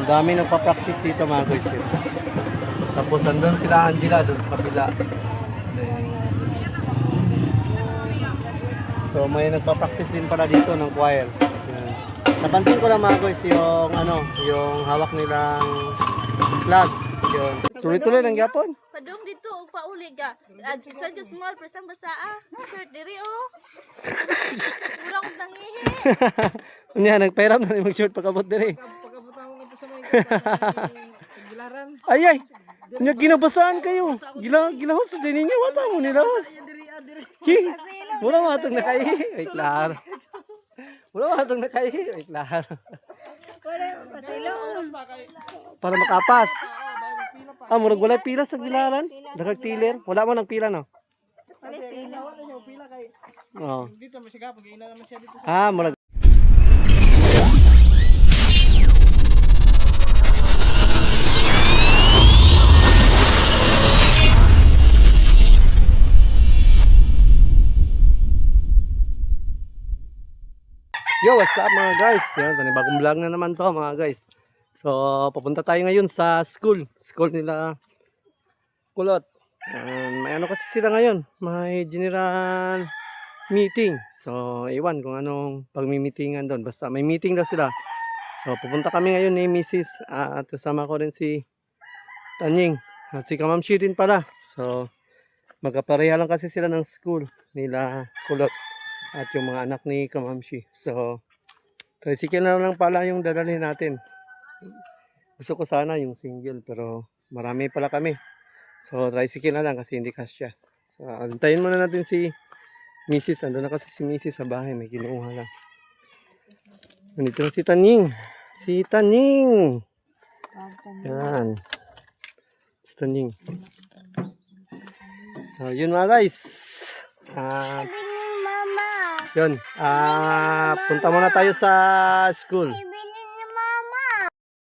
dami nagpa-practice dito mga guys. Tapos andun sila Angela doon sa kabila. So may nagpa-practice din pala dito ng choir. Yan. Napansin ko lang mga guys yung yung hawak nilang flag. Yun. Tuloy-tuloy lang yapon. Padung dito og pauli ga. Isa ka small presang basaa. Shirt diri oh. Wala ko nangihi. Unya nagpairam na ni mag-short pagabot diri. Pagkabutan mo nga sa may gilaran. Ay ay. Unya ginabasaan kayo. Gilahos sa ninyo wala mo nilahos. Hi. Wala mo atong nakaihi. Ay klaro. Wala mo atong nakaihi. Ay klaro. Wala patilo. Para makapas. Ah, murag wala pila sa gilaran. Daghang tiler. Wala mo nang pila no. Oh. Dito masiga pag ina naman siya dito. Ah, murag. Yo, what's up mga guys? Yan, bagong vlog na naman to mga guys. So, papunta tayo ngayon sa school nila Kulot. May ano kasi sila ngayon, may general meeting. So, iwan kung anong pagmi-meetingan doon. Basta may meeting daw sila. So, pupunta kami ngayon ni Mrs. At kasama ko rin si Tanying. At si Kamamshi din pala. So, magkapareha lang kasi sila ng school nila Kulot. At yung mga anak ni Kamamshi. So, tricycle na lang pala yung dadalhin natin. Gusto ko sana yung single pero marami pala kami. So, tricycle na lang kasi hindi kasya. So, antayin muna natin si Mrs. Ando na kasi si Mrs. sa bahay. May kinuha lang. Nandito na si Tanying. Si Tanying. Yan. Si Tanying. So, yun mga guys. Yun. Punta muna tayo sa school.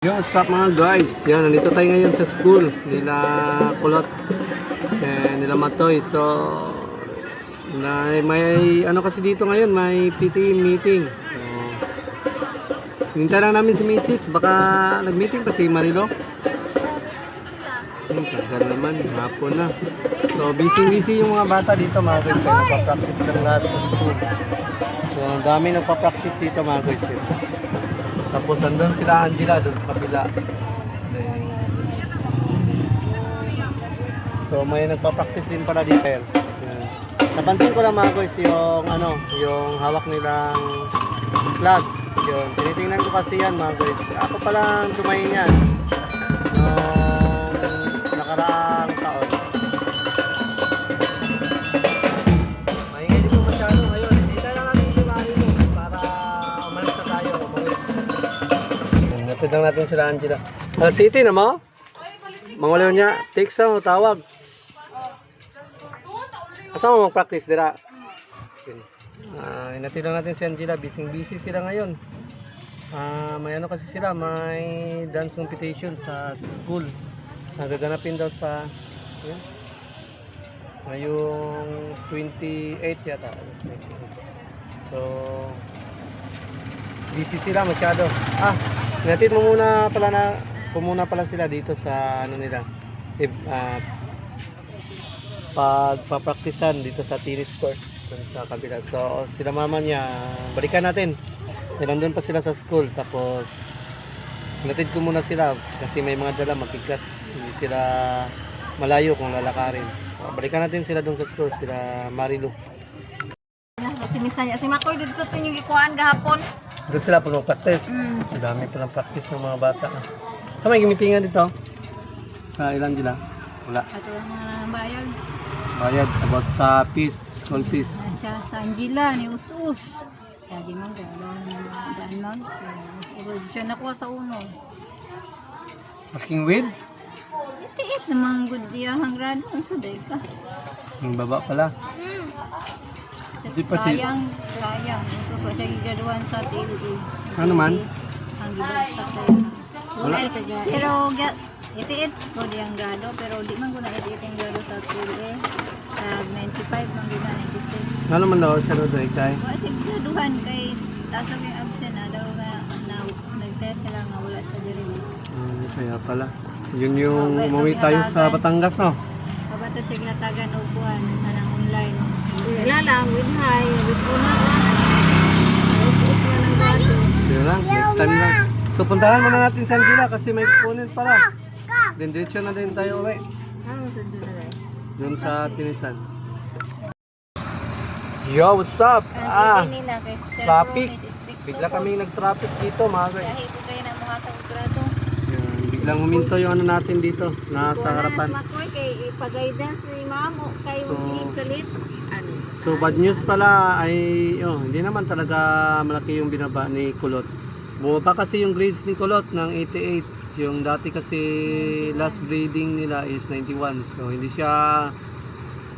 Yo, what's up mga guys? Yan, nandito tayo ngayon sa school nila Kulot nila Matoy. So, may ano kasi dito ngayon, may PT meeting. So, hinintay lang namin si Mrs. Baka nag-meeting pa si Marilo. Tagal naman, hapon na. So, busy yung mga bata dito mga guys. Kaya nagpa-practice lang lahat sa school. So, ang dami nagpa-practice dito mga guys. Tapos andun sila Angela doon sa kabila. So may nagpa-practice din pala dito. Yan. Napansin ko lang mga guys yung yung hawak nilang flag. Yun. Tinitingnan ko kasi yan mga guys. Ako pala tumayin yan. Nakaraang taon. Maingay dito masyado ngayon. Hindi tayo natin si Marilo para umalis na tayo. Natid lang natin sila Angela. City na mo? Manguliw niya. Text mo, tawag. Asa mo mag-practice dira? Natid lang natin si Angela. Busy sila ngayon. May ano kasi sila. May dance competition sa school. Nagaganapin daw sa ngayong 28 yata. So, busy sila masyado. Natid mo muna pala sila dito sa nila. Pagpapraktisan dito sa tennis court sa kabila. So sila mama niya, balikan natin. Nandun pa sila sa school. Tapos natid ko muna sila kasi may mga dala magkikat. Hindi sila malayo kung lalakarin. So, balikan natin sila doon sa school, sila Marilo. Tinisan niya si Makoy dito yung ikuan gahapon. Doon sila pag mag-practice. Ang dami palang practice ng mga bata. Sa may gimitingan dito? Sa ilan dila? Wala. Ato ang mga bayad. Bayad about sa fees, school fees. Siya sa Angela ni Usus. Lagi man daan man. Siya nakuha sa uno. Asking with? Itiit namang good diya hang grado. Ang suday ka. Yung baba pala. Di pa si... Sayang. Ito pa siya gigraduan sa TLE. Ano man? Ang gibagsak sa Wala. Pero itiit ko di ang grado. Pero di man ko na itiit ang grado sa TLE. Tag 95 man gina 96. Ano man daw siya doon kay? Wala siya graduhan kay tatag yung absent na daw nga nag-test sila nga wala sa diri. Kaya pala. Yun yung umuwi tayo sa Batangas, no? Kabato sa ginatagan o kuhan na ng online. Wala lang, with high, with una lang. Uus na ng grado. Sige lang, next time lang. So puntahan muna natin si Angela kasi may kukunin pala. Then diretso na din tayo uwi. Ano sa doon na rin? Doon sa Tinisan. Yo, what's up? Nila kay Sir Traffic. Promise, strict Bigla to. kaming nag-traffic dito mga guys. Dahil ko kayo na mga kagrado. Yan, biglang huminto yung ano natin dito, nasa harapan. Makoy kay ipag-guidance ni ma'am o kay So- Kalit. Ano? So bad news pala ay hindi naman talaga malaki yung binaba ni Kulot. Bumaba kasi yung grades ni Kulot ng 88. Yung dati kasi last grading nila is 91. So hindi siya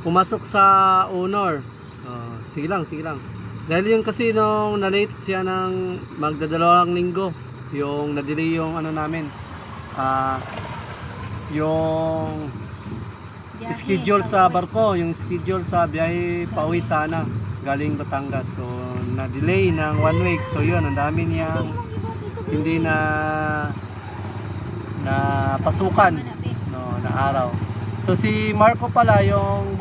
pumasok sa honor. So sige lang, sige lang. Dahil yung kasi nung na-late siya ng magdadalawang linggo, yung na-delay yung ano namin, yung schedule sa barko, yung schedule sa biyahe pauwi sana galing Batangas. So na-delay ng 1 week. So yun, ang dami niyang hindi na pasukan na araw. So si Marco pala yung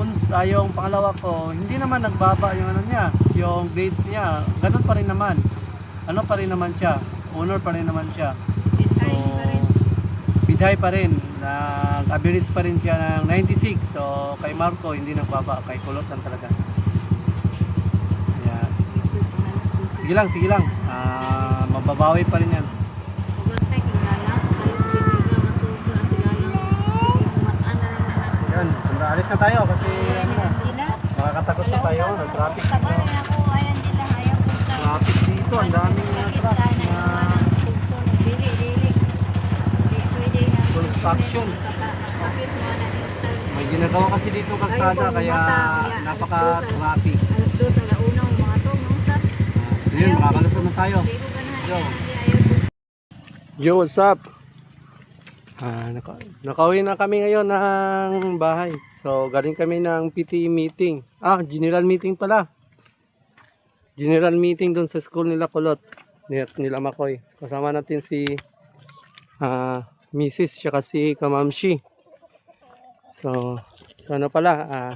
yung pangalawa ko, hindi naman nagbaba yung ano niya, yung grades niya. Ganun pa rin naman. Ano pa rin naman siya? Honor pa rin naman siya. So bidhay pa rin. Nag-average pa rin siya ng 96. So kay Marco hindi nagbaba, kay Kulot lang talaga. Yeah. Sige lang, sige lang. Mababawi pa rin yan. Yan, alis na tayo kasi ano na, makakatagos na tayo, nag-traffic. Traffic dito, ang daming truck na construction. May ginagawa kasi dito kalsada kaya napaka-traffic. So yun, makakalusot na tayo. Let's go. Yo, what's up? Nakauwi na kami ngayon ng bahay. So, galing kami ng PTA meeting. General meeting pala. General meeting doon sa school nila Kulot. Nila Makoy. Kasama natin si Mrs. siya kasi Kamamshi. So ano pala,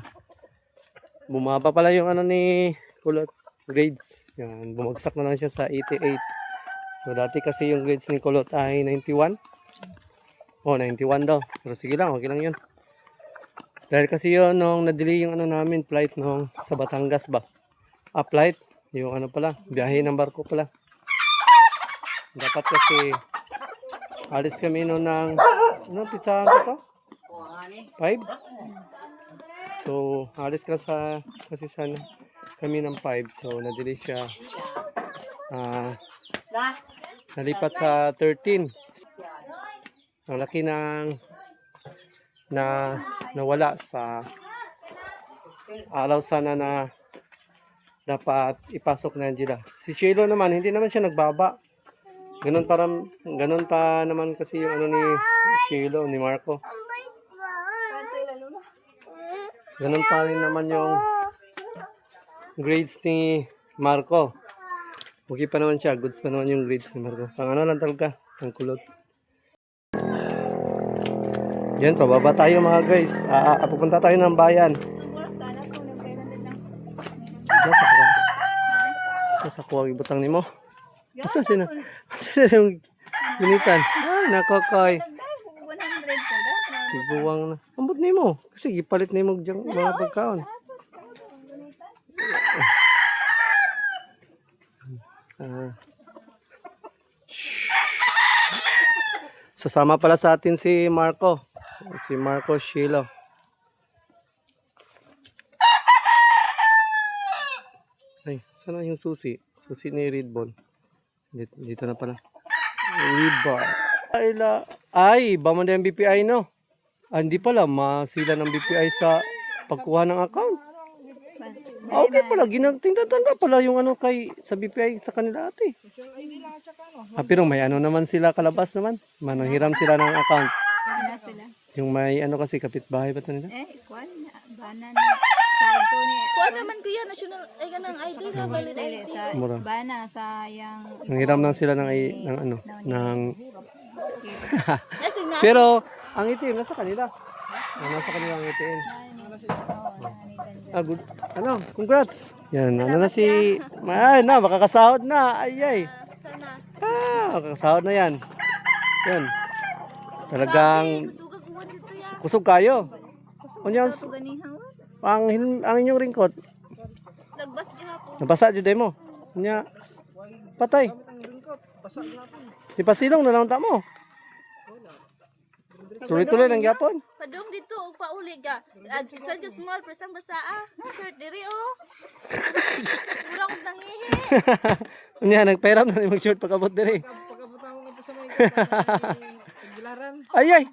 bumaba pala yung ano ni Kulot grades. Yan, bumagsak na lang siya sa 88. So dati kasi yung grades ni Kulot ay 91. 91 daw. Pero sige lang, okay lang yun. Dahil kasi yun, nung na-delay yung ano namin, flight nung sa Batangas ba? Flight, yung ano pala, biyahe ng barko pala. Dapat kasi, alis kami noon ng, pizza ko to? 5? So, alis ka kasi sana kami ng 5. So, na-delay siya. Nalipat sa 13. Ang laki ng nawala sa araw sana na dapat ipasok na Angela. Si Shiloh naman, hindi naman siya nagbaba. Ganun pa naman kasi yung ano ni Shiloh, ni Marco. Ganun pa rin naman yung grades ni Marco. Okay pa naman siya, goods pa naman yung grades ni Marco. Pang ano lang talaga, ang Kulot. Yan, pababa tayo mga guys. Pupunta tayo ng bayan. Nasa kuwag ibutang ni mo. Asa din na? Yung gunitan. Ay, nakokoy. Iguwang na. Ambot ni mo. Kasi gipalit ni mo dyan mga pagkaon. Sasama pala sa atin si Marco. Si Marco Shiloh. Ay, sana yung susi? Susi ni Redbone. Dito na pala. Rebar. Ay, ba mo na yung BPI no? Hindi pala, masila ng BPI sa pagkuha ng account. Okay pala, ginagtanda pala yung ano sa BPI sa kanila ate. Pero may ano naman sila kalabas naman. Manahiram sila ng account. Yung may ano kasi kapitbahay ba ito nila? Kuan na, bana na. Sa ito ni. Kuha naman ko yan, national, ay ganang ID na, valid ID. Sa bana, sa yang. Nanghiram lang sila ng ano, ng Yes, Pero, ang itim, nasa kanila. Nasa kanila ang itim. Ah, good. Ano, congrats. Yan, ano na si... Ay, na, makakasahod na. Ay, ay. Makakasahod na yan. Yan. Talagang... Kusog kayo. Kunyang, ang inyong ringkot. Nabasa dyan mo. Kunya, patay. Di pasilong na lang mo. Tuloy-tuloy lang yapon. Padong dito og pauli ka. Sa small presang basaa. Shirt diri oh. Murang og nangihi. Kunya, nagpairam na ni mag-short pagkabot diri. Pagkabutan ko nga po sa mga Tagbilaran. Ay, ay.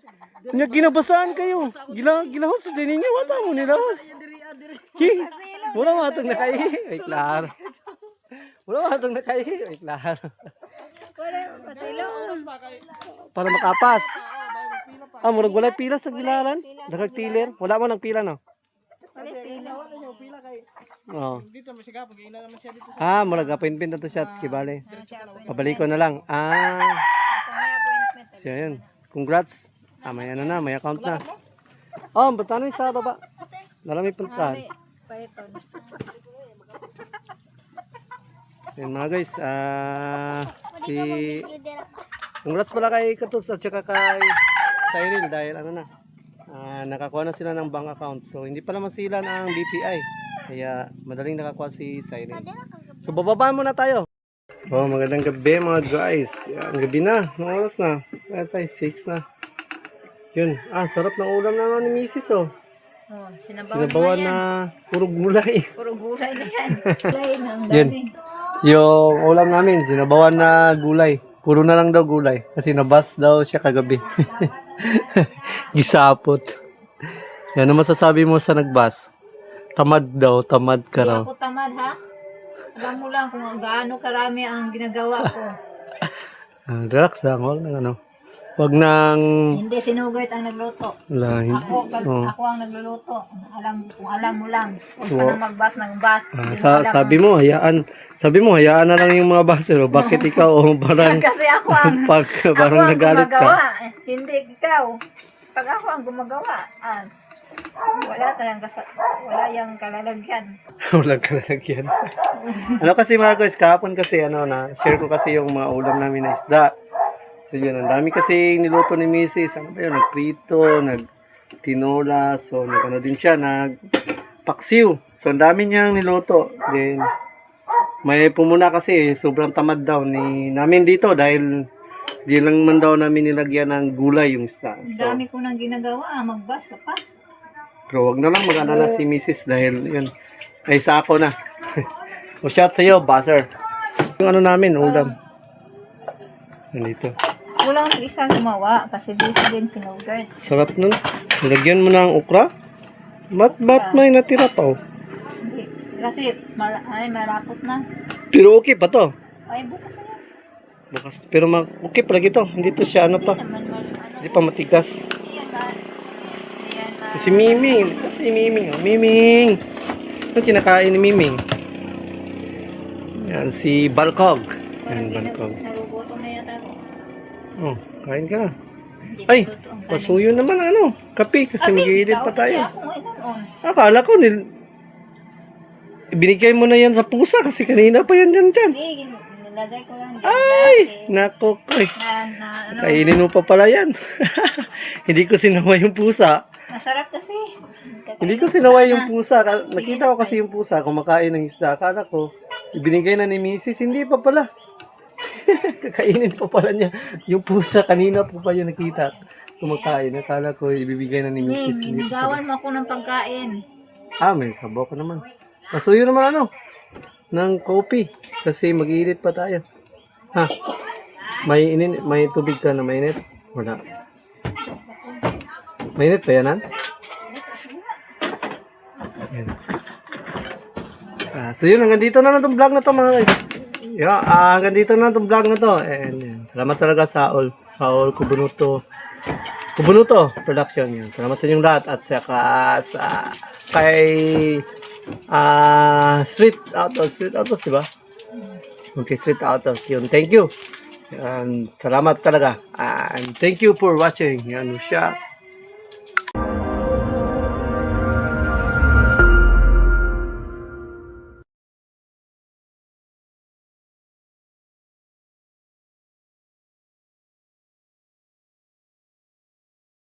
Kunya, ginabasaan kayo. Gilahos sa din ninyo. Wata mo nilahos. Hi. Wala matong nakaihi. Ay, klaro. Wala matong nakaihi. Ay, klaro. Wala patilo. Para makapas. Ah, murag walay pila sa bilaran. Dagag tiler. Wala mo nang pila no. Wala pila. Oo. Dito masiga pag ina naman siya dito. Ah, murag appointment na to siya kibali. Pabalik ko na lang. May appointment. Siya yan. Congrats. May ano na, may account na. Oh, batanoy sa baba. Narami puntahan. Python. Yan mga guys, si congrats pala kay Katups at saka kay Cyril dahil ano na, nakakuha na sila ng bank account. So hindi pa naman sila ng BPI. Kaya madaling nakakuha si Cyril. So bababaan muna tayo. Oh, magandang gabi mga guys. Yan, gabi na. Anong oras na? Kaya tayo, 6 na. Yun. Sarap ng ulam naman ni Mrs. Oh. Sinabawan na puro gulay. Puro gulay na yan. Gulay na ang Yun. dami. Yung ulam namin, sinabawan na gulay. Puro na lang daw gulay. Kasi nabas daw siya kagabi. Gisapot. Yan ang masasabi mo sa nagbas. Tamad daw, tamad ka Hindi raw. ako tamad ha. Alam mo lang kung gaano karami ang ginagawa ko. Relax lang, huwag na ano. Huwag nang... Hindi sinugit ang nagluto. Wala, hindi. Ako ang nagluluto. Kung alam mo lang. Huwag ka na magbas ng bas. Hindi mo alam Sabi mo, hayaan na lang yung mga basero. Bakit ikaw o parang... Kasi ako ang, parang ako ang nagalit ka. gumagawa. Hindi ikaw. Pag ako ang gumagawa, wala yung kalalagyan. Walang kalalagyan. Ano kasi mga guys, kahapon kasi share ko kasi yung mga ulam namin na isda. So yun, ang dami kasi niluto ni Mrs. Ano ba yun? Nagprito, nagtinola, so nagano din siya, nagpaksiw. So ang dami niyang niluto. Then, may pumuna kasi, sobrang tamad daw namin dito dahil di lang man daw namin nilagyan ng gulay yung isda. Ang So, dami ko nang ginagawa. Magbas ka pa. pero wag na lang mag-alala si Mrs. dahil yun, ay sa ako na. O shout sa'yo, buzzer. Yung ano namin, ulam. Nandito. Kulang ng isang gumawa kasi busy din sinugit. Sarap nun. Nilagyan mo ng okra. Ba't may natira pa oh. Hindi. Kasi marapot na. Pero okay pa to. Ay, bukas na yan. Bukas. Pero okay pa lagi to. Hindi to siya ano pa. Hindi pa matigas. Yan ba? Yan ba? Si Miming. Kasi Miming. Oh. Miming. Ano kinakain ni Miming? Yan si Balcog. Yan Balcog. Nagugutom na yata ako. Oh, kain ka na. Hindi Ay, pa luto ang kanin. pasuyo naman kape kasi mag-iinit pa tayo. Ako may ganon. Akala ko binigay mo na yan sa pusa kasi kanina pa yan dyan. Hindi, nilagay ko lang. Ay, nako, ay. Kainin mo pa pala yan. Hindi ko sinaway yung pusa. Masarap kasi. Hindi ko sinaway yung pusa. Nakita ko kasi yung pusa kumakain ng isda. Akala ko, ibinigay na ni Mrs. Hindi pa pala. Kakainin pa pala niya. Yung pusa, kanina po pa yung nakita. Kumakain. Akala ko, ibibigay na ni Mrs. Hindi pa pala. Gawan mo ako ng pagkain. May sabaw ka naman. Pasuyo naman ng kopi. Kasi mag-iinit pa tayo. Ha? May tubig ka na mainit? Wala. Mainit pa yan, Yan. So yun, hanggang dito na lang itong vlog na to mga guys. Yeah, hanggang dito na itong vlog na to. And yan. Salamat talaga sa Saul Kubunuto Production. Yan. Salamat sa inyong lahat. At saka sa kay Street Autos, diba? Okay, Street Autos. Yun. Thank you. Yan, salamat talaga. And thank you for watching. Yan siya.